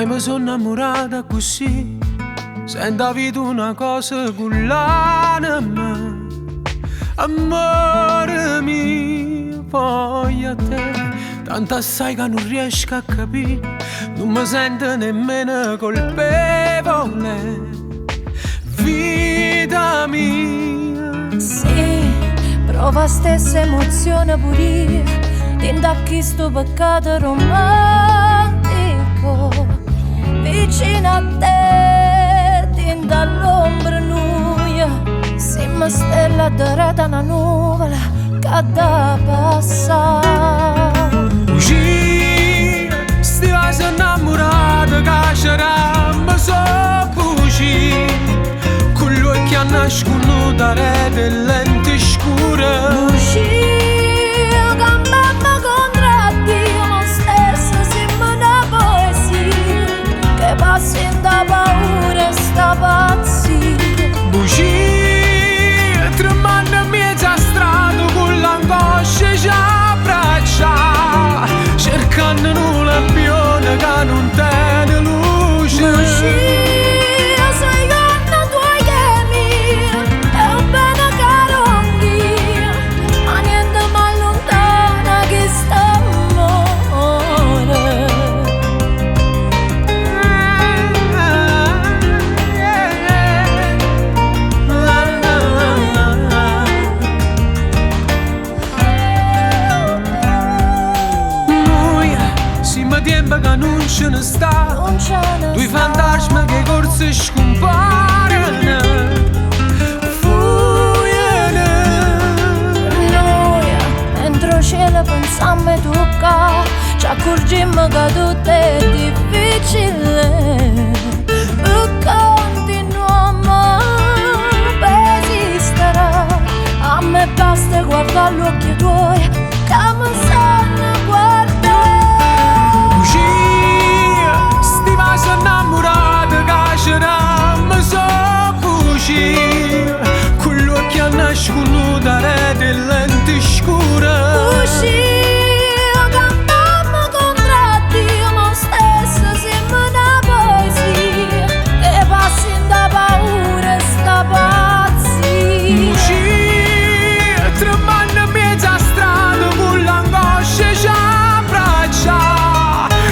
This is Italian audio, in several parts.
Mai mi sono innamorata così, senza avuto una cosa con l'anima. Amore mio, voglio a te, tanto assai che non riesco a capire, non mi sento nemmeno colpevole. Vita mia, sì, prova stessa emozione pure io, dentro a questo peccato romantico. Vicino a te, dentro all'ombra nuia, siamo stella dorata una nuvola che da passare. bugia, sti vasi innamorati che c'eravamo so bugia, con gli occhi a nascono da rete lenti scure. Bugia, campammo contro Dio, ma stesso siamo una poesia che passa in da paura sta pazzia. Bugia, tremando in mezzo a strada con l'angoscia ci abbraccia, cercando un lampione che non tiene luce. Bugia, sei gonna tua che mia, è un bene caro anch'io, ma niente mi allontana che st'amore. Tempo che non ce ne sta, Non ce ne due sta. fantasmi che corse scompaiono. Fuoiono. Noi, entro cielo pensammo e tocca, ci accorgemmo che tutto è difficile. E continuiamo per esistere. A me basta guardare gli occhi tuoi che mi sanno guardare. Sti vasi innamorati che c'eravamo so bugia, con gli occhi a nascono da rete lenti scure. Bugia, cantammo contro Dio, ma stesso siamo una poesia che passa in da paura sta pazzia. Bugia, tremando in mezzo a strada con l'angoscia ci abbraccia,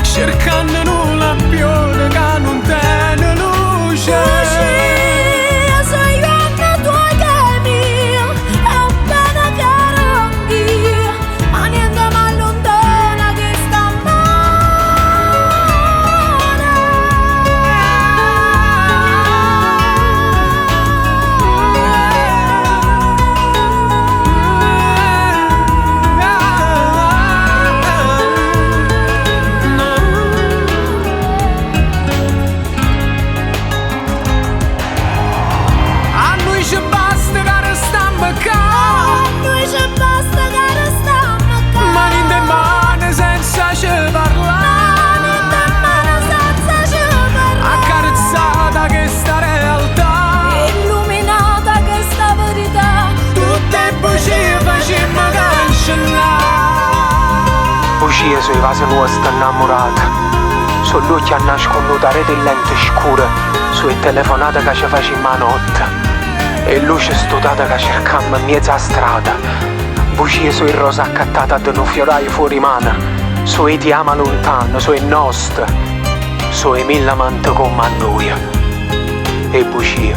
cercando un lampione che non tiene luce. Bugia, sei gonna tua che mia, è un bene caro anch'io, ma niente mi allontana che A noi ci basta che restiamo qua, a noi ci basta che restiamo qua. mani in mano senza ci parlare, accarezzata che sta realtà, illuminata che sta verità, tutte bugie facemmo cancellare. Bugie sui vasi nostri innamorati, sugli occhi a nascono da rete lente scure, sue telefonate che ci facemmo a notte e luce studata che cercammo in mezzo a strada. Bugie sui rosa accattata ad un fioraio fuori mano, sui ti ama lontano, sui nostri, sui mille amanti come a noi. E bugie